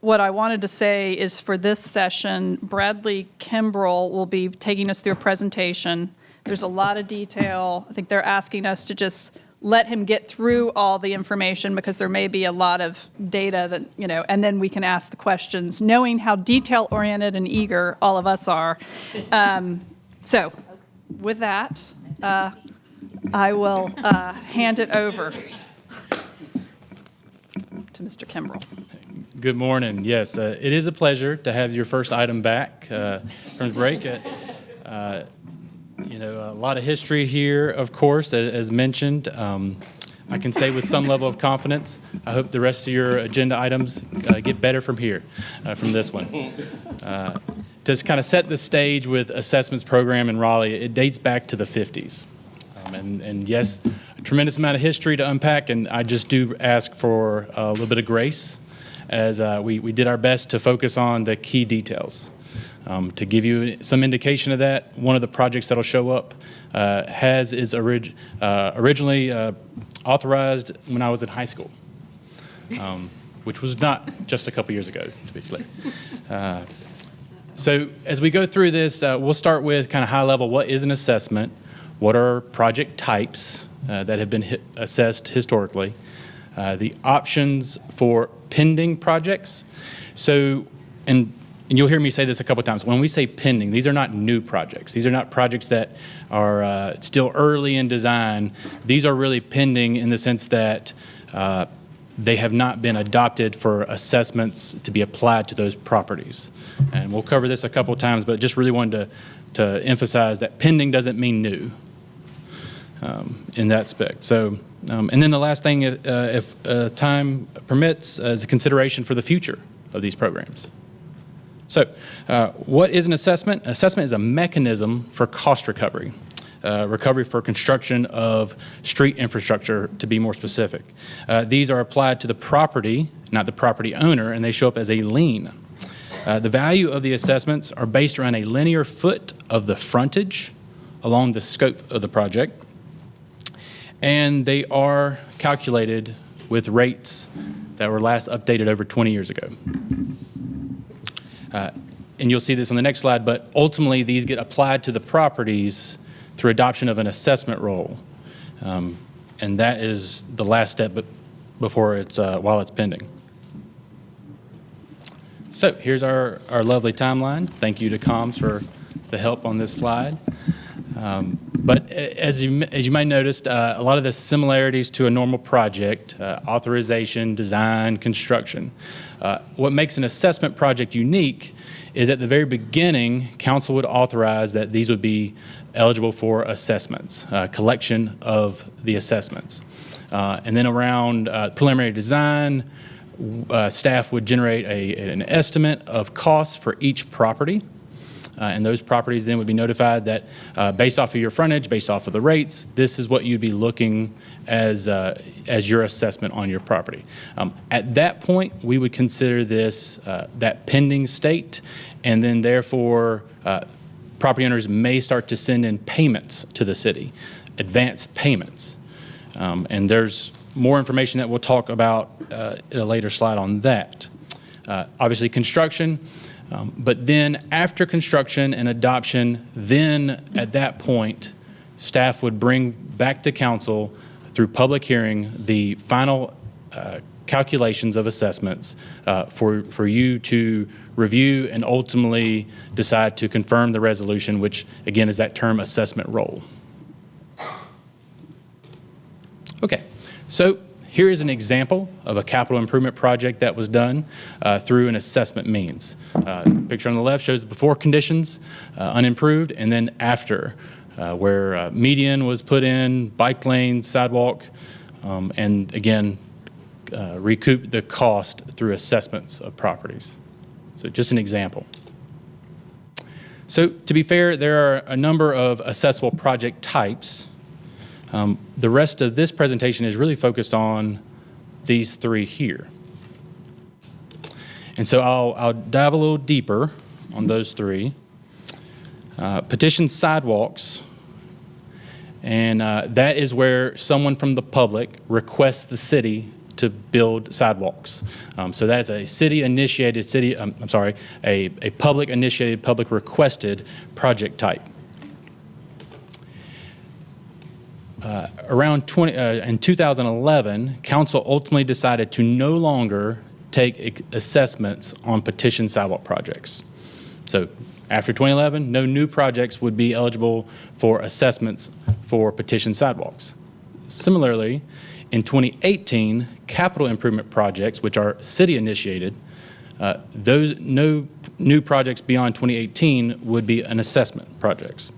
What I wanted to say is for this session, Bradley Kimbrell will be taking us through a presentation. There's a lot of detail. I think they're asking us to just let him get through all the information because there may be a lot of data that, and then we can ask the questions, knowing how detail-oriented and eager all of us are. So with that, I will hand it over to Mr. Kimbrell. Good morning. Yes, it is a pleasure to have your first item back from break. A lot of history here, of course, as mentioned. I can say with some level of confidence, I hope the rest of your agenda items get better from here, from this one. To kind of set the stage with assessments program in Raleigh, it dates back to the 50s. And yes, a tremendous amount of history to unpack, and I just do ask for a little bit of grace as we did our best to focus on the key details. To give you some indication of that, one of the projects that'll show up is originally authorized when I was in high school, which was not just a couple years ago, to be clear. So as we go through this, we'll start with kind of high level, what is an assessment? What are project types that have been assessed historically? The options for pending projects. So, and you'll hear me say this a couple times, when we say pending, these are not new projects. These are not projects that are still early in design. These are really pending in the sense that they have not been adopted for assessments to be applied to those properties. And we'll cover this a couple times, but just really wanted to emphasize that pending doesn't mean new in that aspect. So, and then the last thing, if time permits, is a consideration for the future of these programs. So, what is an assessment? Assessment is a mechanism for cost recovery. Recovery for construction of street infrastructure, to be more specific. These are applied to the property, not the property owner, and they show up as a lien. The value of the assessments are based around a linear foot of the frontage along the scope of the project, and they are calculated with rates that were last updated over 20 years ago. And you'll see this on the next slide, but ultimately these get applied to the properties through adoption of an assessment roll. And that is the last step before while it's pending. So here's our lovely timeline. Thank you to Comms for the help on this slide. But as you might noticed, a lot of the similarities to a normal project, authorization, design, construction. What makes an assessment project unique is at the very beginning, council would authorize that these would be eligible for assessments, collection of the assessments. And then around preliminary design, staff would generate an estimate of costs for each property. And those properties then would be notified that based off of your frontage, based off of the rates, this is what you'd be looking as your assessment on your property. At that point, we would consider this that pending state, and then therefore property owners may start to send in payments to the city, advanced payments. And there's more information that we'll talk about in a later slide on that. Obviously, construction. But then after construction and adoption, then at that point, staff would bring back to council through public hearing the final calculations of assessments for you to review and ultimately decide to confirm the resolution, which again is that term assessment roll. Okay, so here is an example of a capital improvement project that was done through an assessment means. Picture on the left shows before conditions, unimproved, and then after, where median was put in, bike lane, sidewalk, and again, recoup the cost through assessments of properties. So just an example. So to be fair, there are a number of assessable project types. The rest of this presentation is really focused on these three here. And so I'll dive a little deeper on those three. Petition sidewalks, and that is where someone from the public requests the city to build sidewalks. So that is a city-initiated, a public-initiated, public-requested project type. In 2011, council ultimately decided to no longer take assessments on petition sidewalk projects. So after 2011, no new projects would be eligible for assessments for petition sidewalks. Similarly, in 2018, capital improvement projects, which are city-initiated, those no new projects beyond 2018 would be an assessment projects.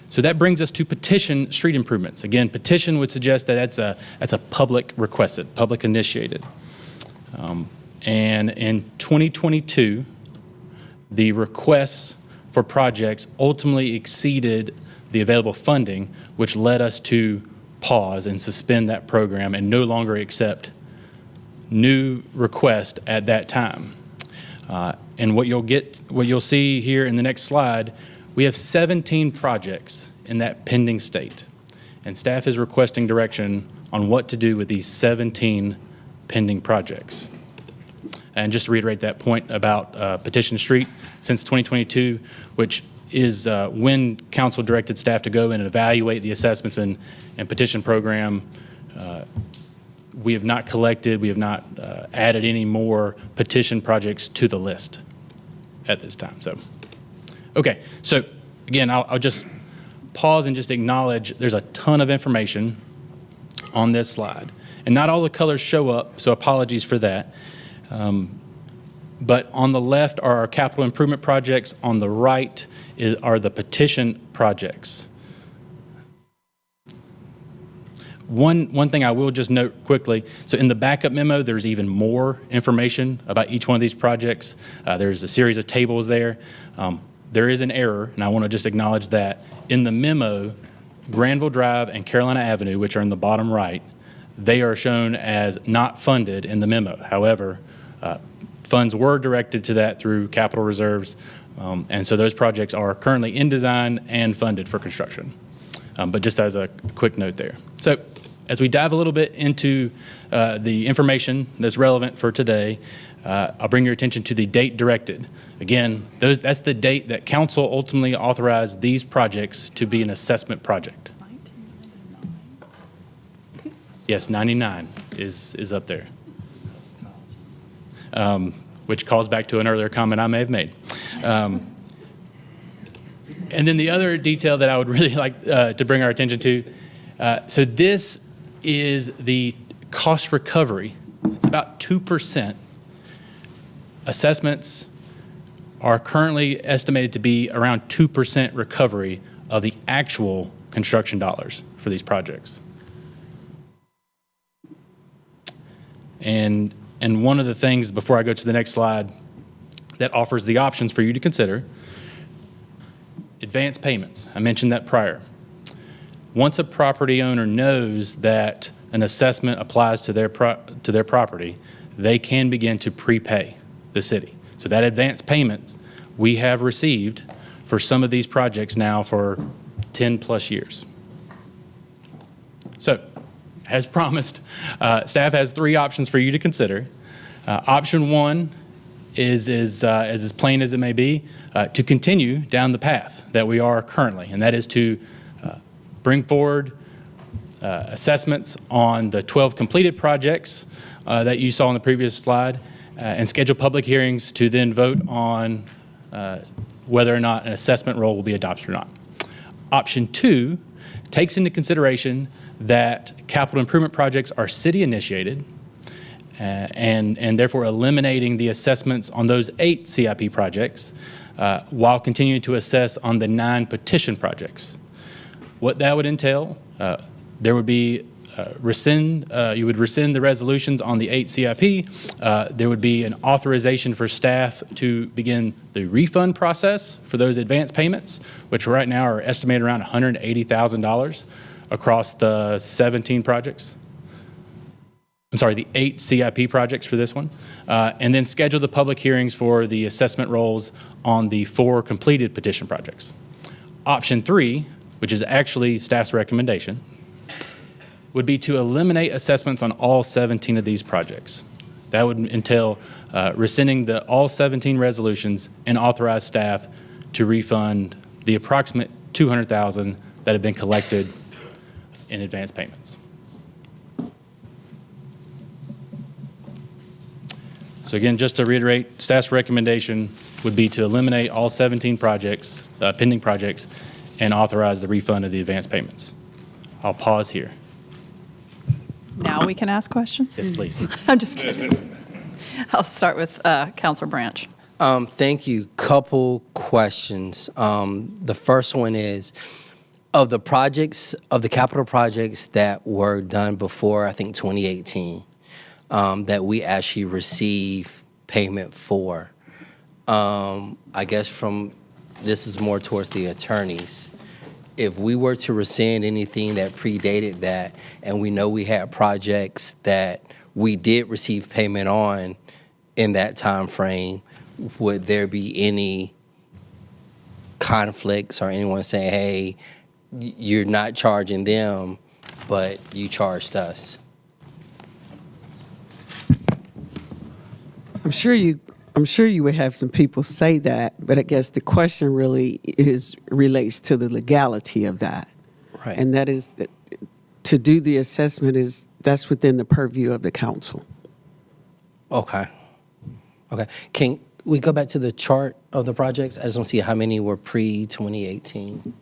So that brings us to petition street improvements. Again, petition would suggest that that's a public requested, public initiated. And in 2022, the requests for projects ultimately exceeded the available funding, which led us to pause and suspend that program and no longer accept new requests at that time. And what you'll see here in the next slide, we have 17 projects in that pending state, and staff is requesting direction on what to do with these 17 pending projects. And just to reiterate that point about Petition Street, since 2022, which is when council directed staff to go in and evaluate the assessments and petition program, we have not collected, we have not added any more petition projects to the list at this time. So, okay, so again, I'll just pause and just acknowledge there's a ton of information on this slide. And not all the colors show up, so apologies for that. But on the left are our capital improvement projects. On the right are the petition projects. One thing I will just note quickly, so in the backup memo, there's even more information about each one of these projects. There's a series of tables there. There is an error, and I want to just acknowledge that. In the memo, Granville Drive and Carolina Avenue, which are in the bottom right, they are shown as not funded in the memo. However, funds were directed to that through capital reserves, and so those projects are currently in design and funded for construction. But just as a quick note there. So as we dive a little bit into the information that's relevant for today, I'll bring your attention to the date directed. Again, that's the date that council ultimately authorized these projects to be an assessment project. 1999. Yes, 99 is up there. Which calls back to an earlier comment I may have made. And then the other detail that I would really like to bring our attention to, so this is the cost recovery. It's about 2%. Assessments are currently estimated to be around 2% recovery of the actual construction dollars for these projects. And one of the things, before I go to the next slide, that offers the options for you to consider, advance payments. I mentioned that prior. Once a property owner knows that an assessment applies to their property, they can begin to prepay the city. So that advance payments we have received for some of these projects now for 10 plus years. So, as promised, staff has 3 options for you to consider. Option 1 is as plain as it may be, to continue down the path that we are currently, and that is to bring forward assessments on the 12 completed projects that you saw on the previous slide, and schedule public hearings to then vote on whether or not an assessment roll will be adopted or not. Option 2 takes into consideration that capital improvement projects are city initiated, and therefore eliminating the assessments on those 8 CIP projects while continuing to assess on the 9 petition projects. What that would entail, there would be you would rescind the resolutions on the 8 CIP. There would be an authorization for staff to begin the refund process for those advance payments, which right now are estimated around $180,000 across the 17 projects. I'm sorry, the 8 CIP projects for this one. And then schedule the public hearings for the assessment rolls on the 4 completed petition projects. Option 3, which is actually staff's recommendation, would be to eliminate assessments on all 17 of these projects. That would entail rescinding all 17 resolutions and authorize staff to refund the approximate $200,000 that have been collected in advance payments. So again, just to reiterate, staff's recommendation would be to eliminate all 17 projects, pending projects, and authorize the refund of the advance payments. I'll pause here. Now we can ask questions? Yes, please. I'm just kidding. I'll start with Counselor Branch. Thank you. Couple questions. The first one is, of the projects, of the capital projects that were done before, I think, 2018, that we actually received payment for, I guess this is more towards the attorneys. If we were to rescind anything that predated that, and we know we had projects that we did receive payment on in that time frame, would there be any conflicts or anyone saying, hey, you're not charging them, but you charged us? I'm sure you would have some people say that, but I guess the question really relates to the legality of that. Right. And that is that to do the assessment that's within the purview of the council. Okay. Can we go back to the chart of the projects? I just don't see how many were pre-2018.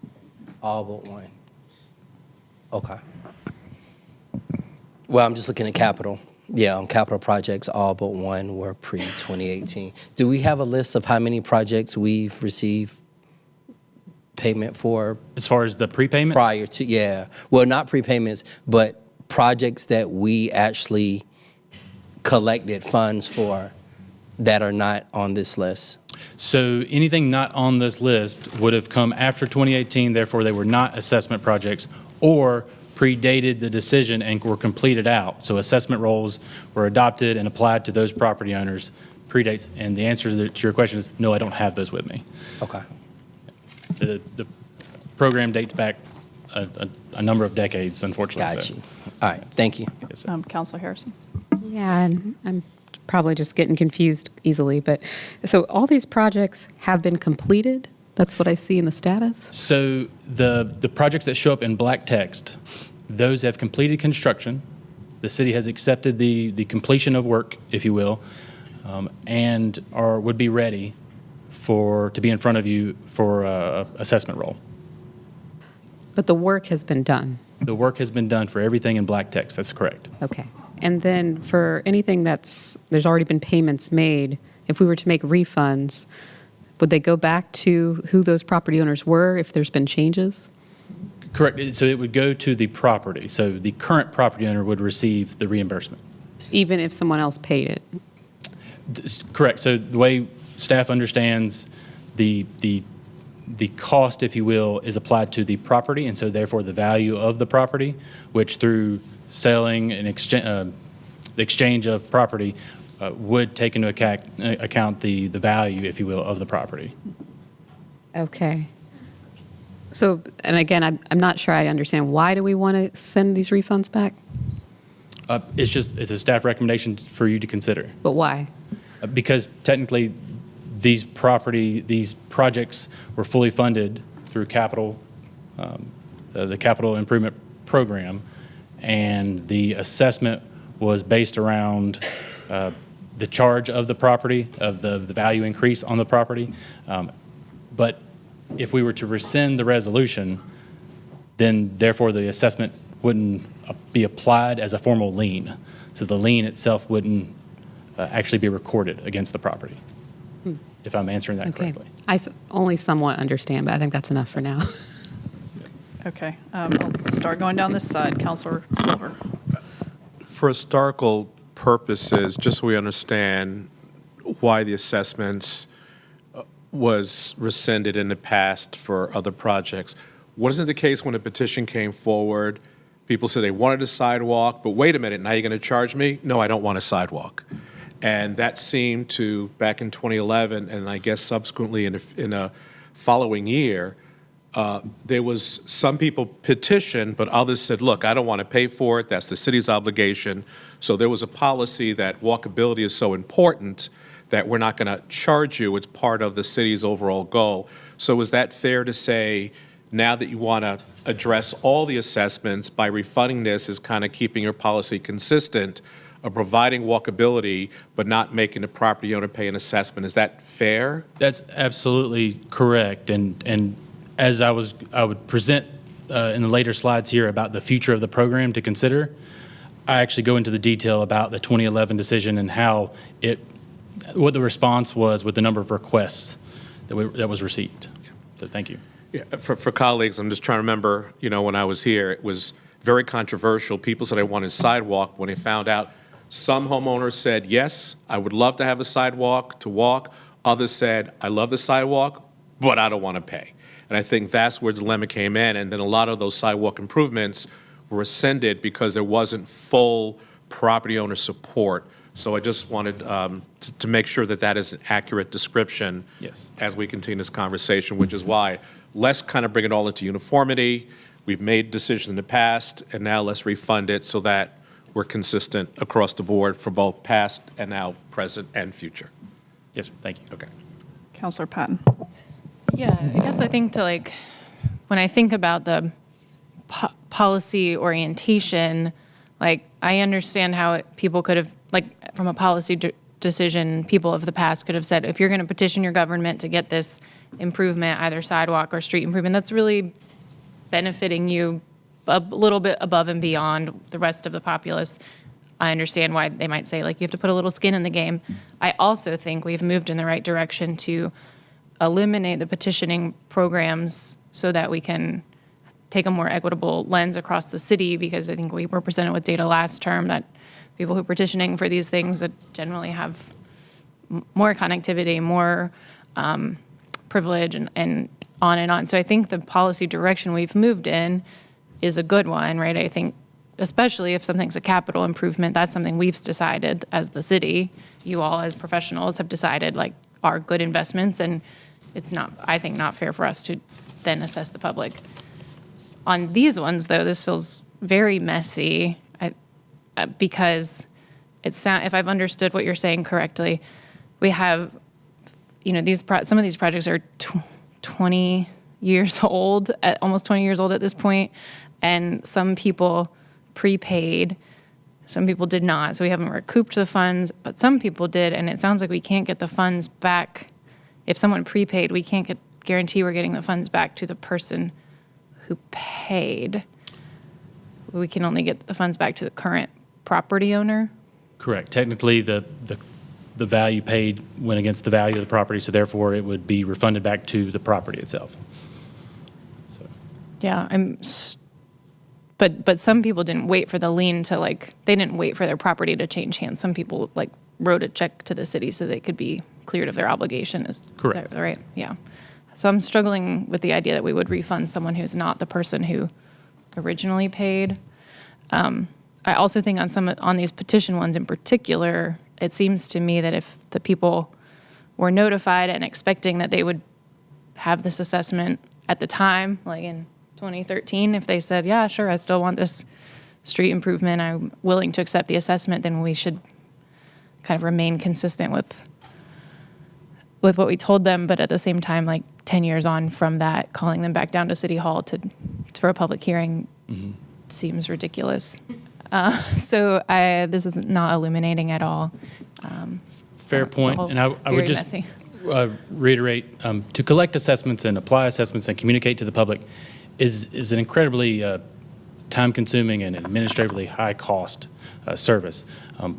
All but one. Okay. Well, I'm just looking at capital. Yeah, on capital projects, all but one were pre-2018. Do we have a list of how many projects we've received payment for? As far as the prepayments? Prior to, yeah. Well, not prepayments, but projects that we actually collected funds for that are not on this list. So anything not on this list would have come after 2018, therefore they were not assessment projects, or predated the decision and were completed out. So assessment rolls were adopted and applied to those property owners predates. And the answer to your question is, no, I don't have those with me. Okay. The program dates back a number of decades, unfortunately. Got you. All right, thank you. Yes, sir. Counselor Harrison. Yeah, and I'm probably just getting confused easily, but so all these projects have been completed? That's what I see in the status? So the projects that show up in black text, those have completed construction. The city has accepted the completion of work, if you will, and would be ready to be in front of you for assessment roll. But the work has been done? The work has been done for everything in black text. That's correct. Okay. And then for anything there's already been payments made, if we were to make refunds, would they go back to who those property owners were if there's been changes? Correct. So it would go to the property. So the current property owner would receive the reimbursement. Even if someone else paid it? Correct. So the way staff understands the cost, if you will, is applied to the property, and so therefore the value of the property, which through selling and the exchange of property would take into account the value, if you will, of the property. Okay. So, and again, I'm not sure I understand. Why do we want to send these refunds back? It's a staff recommendation for you to consider. But why? Because technically these projects were fully funded through the capital improvement program, and the assessment was based around the charge of the property, of the value increase on the property. But if we were to rescind the resolution, then therefore the assessment wouldn't be applied as a formal lien. So the lien itself wouldn't actually be recorded against the property, if I'm answering that correctly. I only somewhat understand, but I think that's enough for now. Okay. I'll start going down this side. Counselor Silver. For historical purposes, just so we understand why the assessments was rescinded in the past for other projects, wasn't it the case when a petition came forward, people said they wanted a sidewalk, but wait a minute, now you're going to charge me? No, I don't want a sidewalk. And that seemed to, back in 2011, and I guess subsequently in a following year, there was some people petitioned, but others said, look, I don't want to pay for it. That's the city's obligation. So there was a policy that walkability is so important that we're not going to charge you. It's part of the city's overall goal. So is that fair to say, now that you want to address all the assessments by refunding this is kind of keeping your policy consistent of providing walkability, but not making the property owner pay an assessment? Is that fair? That's absolutely correct. And as I would present in the later slides here about the future of the program to consider, I actually go into the detail about the 2011 decision and what the response was with the number of requests that was received. So thank you. Yeah, for colleagues, I'm just trying to remember, when I was here, it was very controversial. People said they wanted sidewalk. When they found out, some homeowners said, yes, I would love to have a sidewalk to walk. Others said, I love the sidewalk, but I don't want to pay. And I think that's where the dilemma came in. And then a lot of those sidewalk improvements were rescinded because there wasn't full property owner support. So I just wanted to make sure that that is an accurate description as we continue this conversation, which is why let's kind of bring it all into uniformity. We've made decisions in the past, and now let's refund it so that we're consistent across the board for both past and now present and future. Yes, sir. Thank you. Okay. Councilor Patton. Yeah, I guess I think when I think about the policy orientation, I understand how people could have, from a policy decision, people of the past could have said, if you're going to petition your government to get this improvement, either sidewalk or street improvement, that's really benefiting you a little bit above and beyond the rest of the populace. I understand why they might say, you have to put a little skin in the game. I also think we've moved in the right direction to eliminate the petitioning programs so that we can take a more equitable lens across the city, because I think we were presented with data last term that people who are petitioning for these things that generally have more connectivity, more privilege, and on and on. So I think the policy direction we've moved in is a good one, right? I think especially if something's a capital improvement, that's something we've decided as the city. You all as professionals have decided are good investments, and it's not, I think, not fair for us to then assess the public. On these ones, though, this feels very messy because if I've understood what you're saying correctly, we have, some of these projects are 20 years old, almost 20 years old at this point, and some people prepaid, some people did not. So we haven't recouped the funds, but some people did, and it sounds like we can't get the funds back. If someone prepaid, we can't guarantee we're getting the funds back to the person who paid. We can only get the funds back to the current property owner. Correct. Technically, the value paid went against the value of the property, so therefore it would be refunded back to the property itself. So. Yeah, but some people didn't wait for the lien to they didn't wait for their property to change hands. Some people wrote a check to the city so they could be cleared of their obligation. Correct. Is that right? Yeah. So I'm struggling with the idea that we would refund someone who's not the person who originally paid. I also think on these petition ones in particular, it seems to me that if the people were notified and expecting that they would have this assessment at the time, in 2013, if they said, yeah, sure, I still want this street improvement, I'm willing to accept the assessment, then we should kind of remain consistent with what we told them, but at the same time, 10 years on from that, calling them back down to City Hall for a public hearing seems ridiculous. So this is not illuminating at all. Fair point. And I would just reiterate, to collect assessments and apply assessments and communicate to the public is an incredibly time-consuming and administratively high-cost service.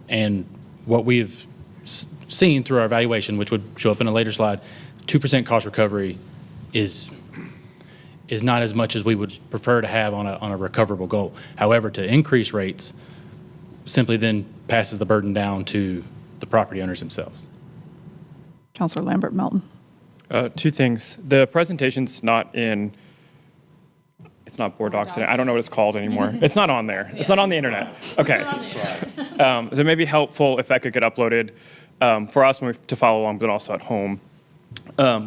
And what we've seen through our evaluation, which would show up in a later slide, 2% cost recovery is not as much as we would prefer to have on a recoverable goal. However, to increase rates simply then passes the burden down to the property owners themselves. Councilor Lambert Melton. Two things. The presentation's it's not board docs. I don't know what it's called anymore. It's not on there. It's not on the internet. Okay. So it may be helpful if that could get uploaded for us to follow along, but also at home.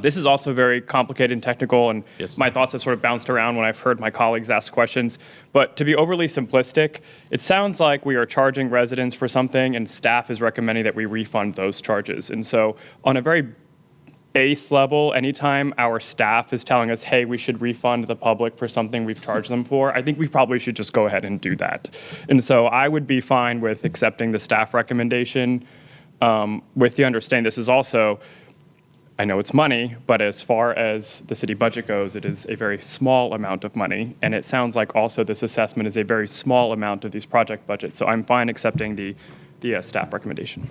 This is also very complicated and technical, and Yes. my thoughts have sort of bounced around when I've heard my colleagues ask questions. But to be overly simplistic, it sounds like we are charging residents for something, and staff is recommending that we refund those charges. And so on a very base level, anytime our staff is telling us, hey, we should refund the public for something we've charged them for, I think we probably should just go ahead and do that. And so I would be fine with accepting the staff recommendation with the understanding this is also, I know it's money, but as far as the city budget goes, it is a very small amount of money. And it sounds like also this assessment is a very small amount of these project budgets. So I'm fine accepting the staff recommendation.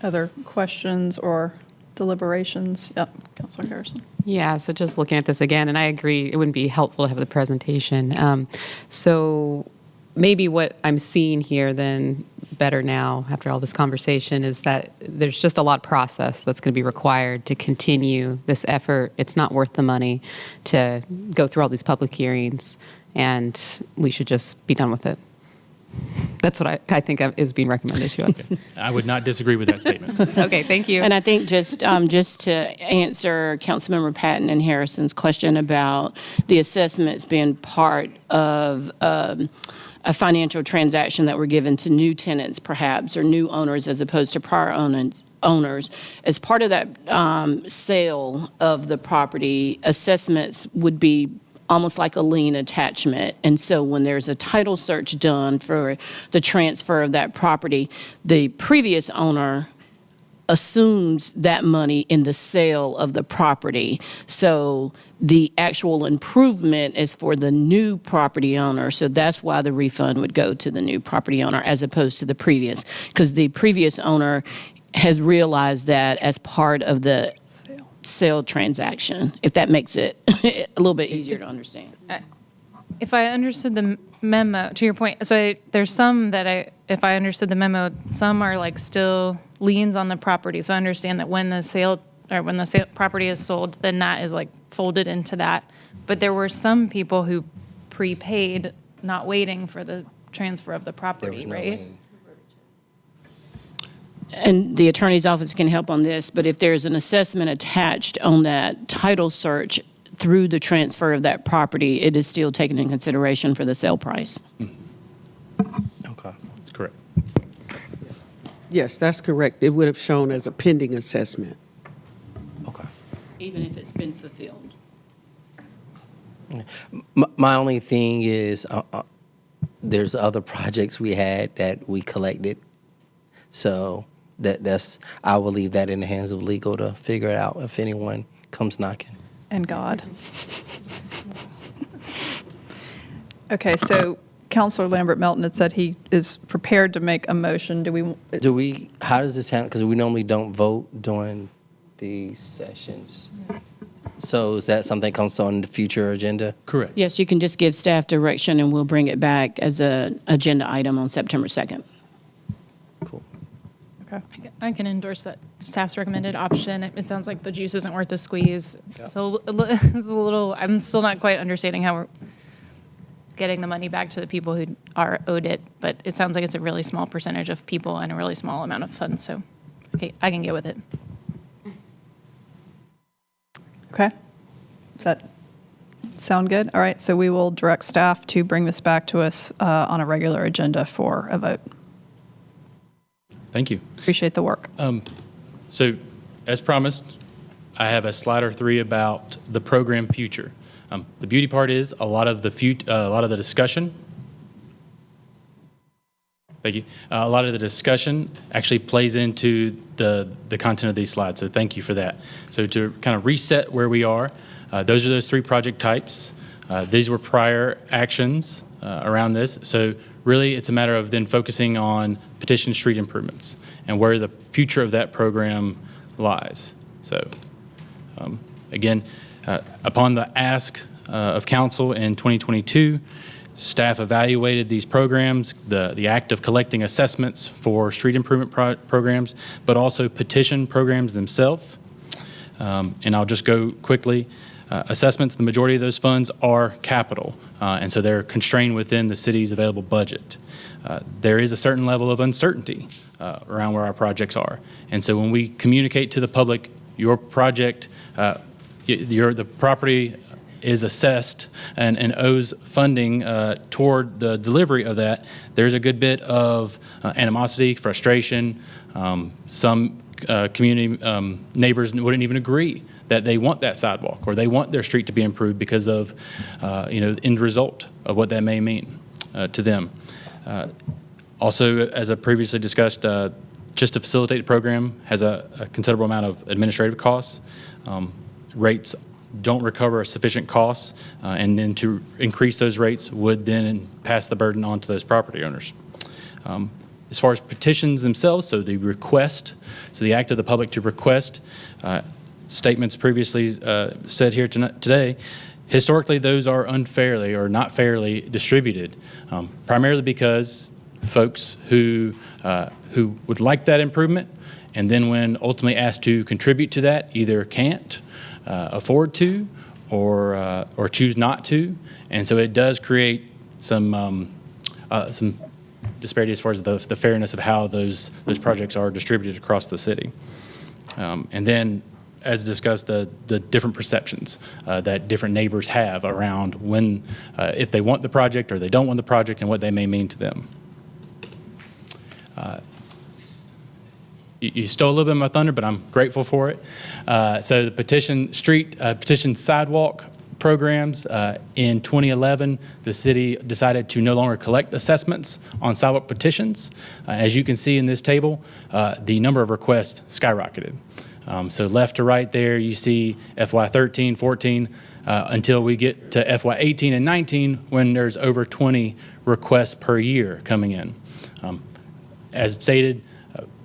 Other questions or deliberations? Yep, Councilor Harrison. Yeah, so just looking at this again, and I agree, it wouldn't be helpful to have the presentation. So maybe what I'm seeing here then better now after all this conversation is that there's just a lot of process that's going to be required to continue this effort. It's not worth the money to go through all these public hearings, and we should just be done with it. That's what I think is being recommended to us. I would not disagree with that statement. Okay, thank you. And I think just to answer Councilmember Patton and Harrison's question about the assessments being part of a financial transaction that were given to new tenants perhaps, or new owners as opposed to prior owners, as part of that sale of the property, assessments would be almost like a lien attachment. And so when there's a title search done for the transfer of that property, the previous owner assumes that money in the sale of the property. So the actual improvement is for the new property owner. So that's why the refund would go to the new property owner as opposed to the previous, because the previous owner has realized that as part of the sale transaction, if that makes it a little bit easier to understand. If I understood the memo, to your point, so there's some that if I understood the memo, some are like still liens on the property. So I understand that when the sale property is sold, then that is like folded into that. But there were some people who prepaid, not waiting for the transfer of the property, right? And the attorney's office can help on this, but if there's an assessment attached on that title search through the transfer of that property, it is still taken in consideration for the sale price. Okay. That's correct. Yes, that's correct. It would have shown as a pending assessment. Okay. Even if it's been fulfilled. My only thing is there's other projects we had that we collected. So that's I will leave that in the hands of legal to figure it out if anyone comes knocking. And God. Okay, so Councilor Lambert Melton had said he is prepared to make a motion. Do we? How does this handle? Because we normally don't vote during these sessions. So is that something that comes on the future agenda? Correct. Yes, you can just give staff direction and we'll bring it back as an agenda item on September 2nd. Cool. Okay. I can endorse that staff's recommended option. It sounds like the juice isn't worth the squeeze. So it's a little, I'm still not quite understanding how we're getting the money back to the people who are owed it, but it sounds like it's a really small percentage of people and a really small amount of funds. So, okay, I can get with it. Okay. Does that sound good? All right, so we will direct staff to bring this back to us on a regular agenda for a vote. Thank you. Appreciate the work. So, as promised, I have a slide or three about the program future. The beauty part is a lot of the discussion. Thank you. A lot of the discussion actually plays into the content of these slides. So thank you for that. So to kind of reset where we are, those are those three project types. These were prior actions around this. So really, it's a matter of then focusing on petition street improvements and where the future of that program lies. So again, upon the ask of council in 2022, staff evaluated these programs, the act of collecting assessments for street improvement programs, but also petition programs themselves. And I'll just go quickly. Assessments, the majority of those funds are capital, and so they're constrained within the city's available budget. There is a certain level of uncertainty around where our projects are. And so when we communicate to the public, your project, the property is assessed and owes funding toward the delivery of that, there's a good bit of animosity, frustration. Some community neighbors wouldn't even agree that they want that sidewalk or they want their street to be improved because of, the end result of what that may mean to them. Also, as I previously discussed, just to facilitate the program has a considerable amount of administrative costs. Rates don't recover sufficient costs, and then to increase those rates would then pass the burden on to those property owners. As far as petitions themselves, so the request, so the act of the public to request, statements previously said here today, historically those are unfairly or not fairly distributed, primarily because folks who would like that improvement and then when ultimately asked to contribute to that either can't afford to or choose not to, and so it does create some disparity as far as the fairness of how those projects are distributed across the city. And then, as discussed, the different perceptions that different neighbors have around when, if they want the project or they don't want the project and what they may mean to them. You stole a little bit of my thunder, but I'm grateful for it. So the petition sidewalk programs, in 2011, the city decided to no longer collect assessments on sidewalk petitions. As you can see in this table, the number of requests skyrocketed. So left to right there, you see FY 13, 14, until we get to FY 18 and 19 when there's over 20 requests per year coming in. As stated,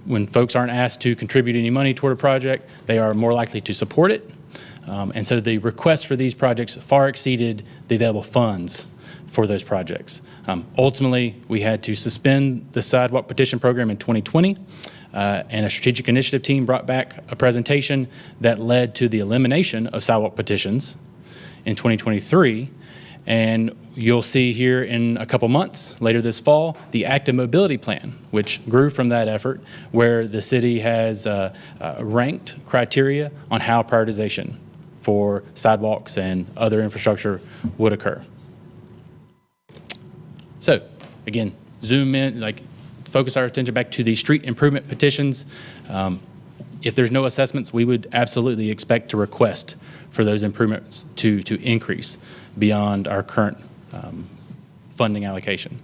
when folks aren't asked to contribute any money toward a project, they are more likely to support it. And so the requests for these projects far exceeded the available funds for those projects. Ultimately, we had to suspend the sidewalk petition program in 2020, and a strategic initiative team brought back a presentation that led to the elimination of sidewalk petitions in 2023. And you'll see here in a couple months, later this fall, the active mobility plan, which grew from that effort, where the city has ranked criteria on how prioritization for sidewalks and other infrastructure would occur. So, again, zoom in, focus our attention back to the street improvement petitions. If there's no assessments, we would absolutely expect to request for those improvements to increase beyond our current funding allocation.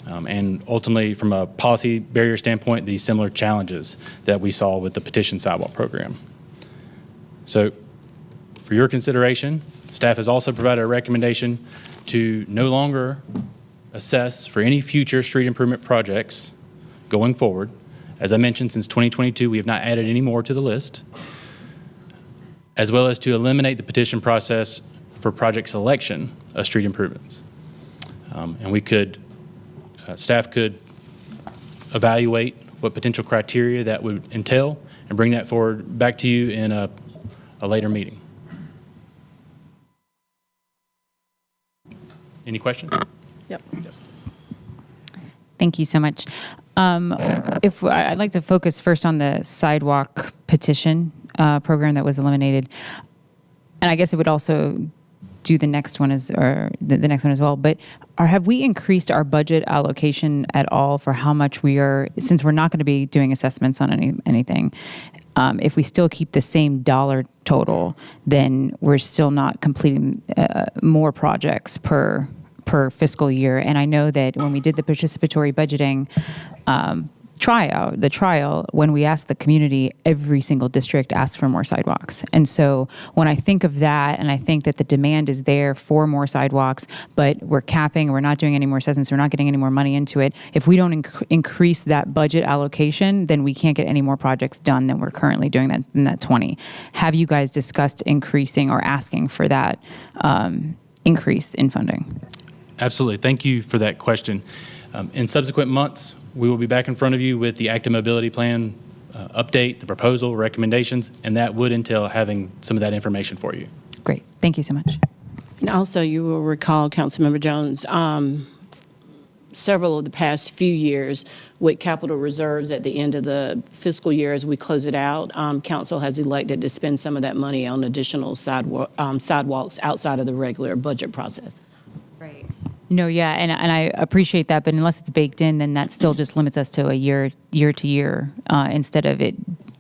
And ultimately, from a policy barrier standpoint, these similar challenges that we saw with the petition sidewalk program. So for your consideration, staff has also provided a recommendation to no longer assess for any future street improvement projects going forward. As I mentioned, since 2022, we have not added any more to the list, as well as to eliminate the petition process for project selection of street improvements. And we could, staff could evaluate what potential criteria that would entail and bring that forward back to you in a later meeting. Any questions? Yep. Yes. Thank you so much. I'd like to focus first on the sidewalk petition program that was eliminated, and I guess it would also do the next one the next one as well. But have we increased our budget allocation at all for how much we are, since we're not going to be doing assessments on anything? If we still keep the same dollar total, then we're still not completing more projects per fiscal year. And I know that when we did the participatory budgeting trial, when we asked the community, every single district asked for more sidewalks. And so when I think of that, and I think that the demand is there for more sidewalks, but we're capping, we're not doing any more assessments, we're not getting any more money into it. If we don't increase that budget allocation, then we can't get any more projects done than we're currently doing that in that 20. Have you guys discussed increasing or asking for that increase in funding? Absolutely. Thank you for that question. In subsequent months, we will be back in front of you with the active mobility plan update, the proposal, recommendations, and that would entail having some of that information for you. Great. Thank you so much. And also, you will recall, Councilmember Jones, several of the past few years with capital reserves at the end of the fiscal year as we close it out. Council has elected to spend some of that money on additional sidewalks outside of the regular budget process. Right. No, yeah, and I appreciate that, but unless it's baked in, then that still just limits us to a year to year, instead of it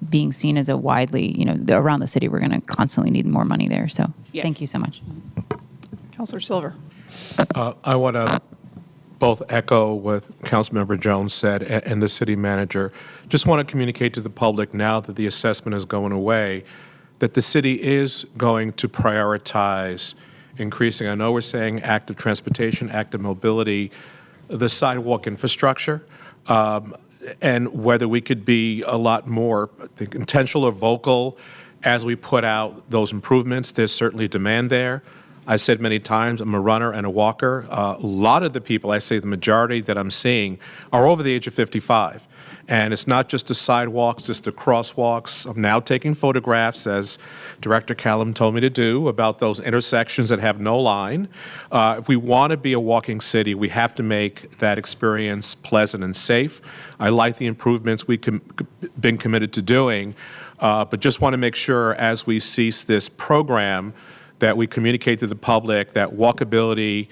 being seen as a widely, around the city, we're going to constantly need more money there. So Thank you so much. Councilor Silver. I want to both echo what Councilmember Jones said and the city manager. Just want to communicate to the public now that the assessment is going away, that the city is going to prioritize increasing, I know we're saying active transportation, active mobility, the sidewalk infrastructure, and whether we could be a lot more, I think, intentional or vocal as we put out those improvements. There's certainly demand there. I said many times, I'm a runner and a walker. A lot of the people, I say the majority that I'm seeing, are over the age of 55. And it's not just the sidewalks, it's the crosswalks. I'm now taking photographs, as Director Callum told me to do, about those intersections that have no line. If we want to be a walking city, we have to make that experience pleasant and safe. I like the improvements we've been committed to doing, but just want to make sure as we cease this program that we communicate to the public that walkability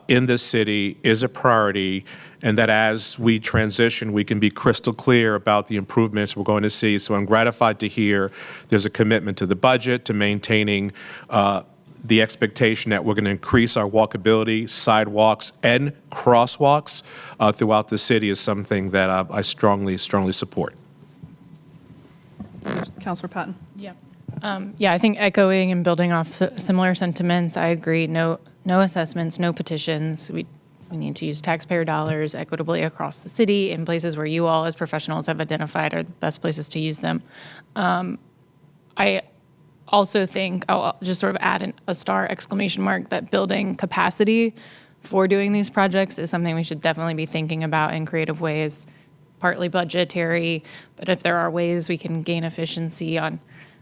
in this city is a priority, and that as we transition, we can be crystal clear about the improvements we're going to see. So I'm gratified to hear there's a commitment to the budget, to maintaining the expectation that we're going to increase our walkability, sidewalks, and crosswalks throughout the city is something that I strongly support. Councilor Patton. Yeah. I think echoing and building off similar sentiments, I agree. No assessments, no petitions. We need to use taxpayer dollars equitably across the city in places where you all as professionals have identified are the best places to use them. I also think, I'll just sort of add a star exclamation mark, that building capacity for doing these projects is something we should definitely be thinking about in creative ways, partly budgetary, but if there are ways we can gain efficiency on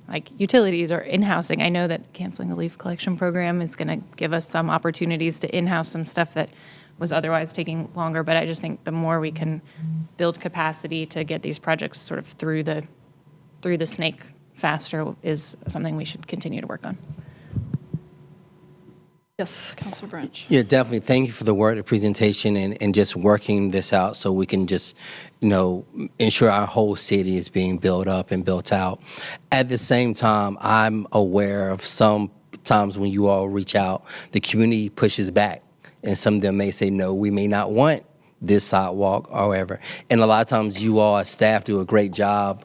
like utilities or in-housing. I know that canceling the leaf collection program is going to give us some opportunities to in-house some stuff that was otherwise taking longer, but I just think the more we can build capacity to get these projects sort of through the snake faster is something we should continue to work on. Yes, Councilor Branch. Yeah, definitely. Thank you for the word, the presentation, and just working this out so we can just, ensure our whole city is being built up and built out. At the same time, I'm aware of some times when you all reach out, the community pushes back, and some of them may say, no, we may not want this sidewalk or whatever. And a lot of times you all as staff do a great job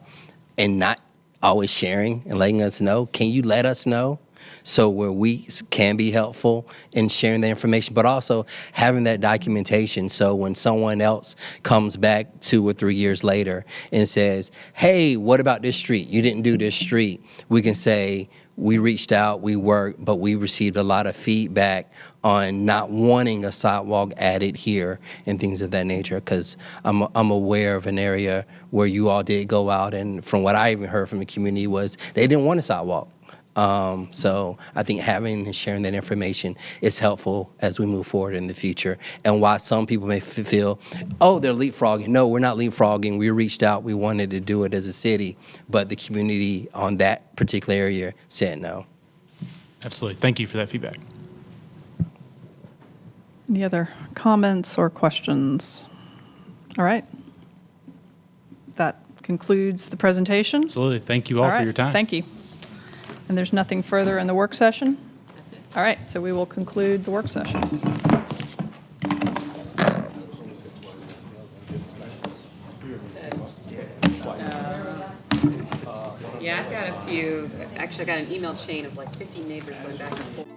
and not always sharing and letting us know. Can you let us know? So where we can be helpful in sharing the information, but also having that documentation. So when someone else comes back 2 or 3 years later and says, hey, what about this street? You didn't do this street. We can say, we reached out, we worked, but we received a lot of feedback on not wanting a sidewalk added here and things of that nature, because I'm aware of an area where you all did go out, and from what I even heard from the community was they didn't want a sidewalk. So I think having and sharing that information is helpful as we move forward in the future. And why some people may feel, oh, they're leapfrogging. No, we're not leapfrogging. We reached out. We wanted to do it as a city, but the community on that particular area said no. Absolutely. Thank you for that feedback. Any other comments or questions? All right. That concludes the presentation. Absolutely. Thank you all for your time. Thank you. And there's nothing further in the work session? That's it. All right, so we will conclude the work session. Yeah, I've got a few. Actually, I got an email chain of like 50 neighbors going back and forth.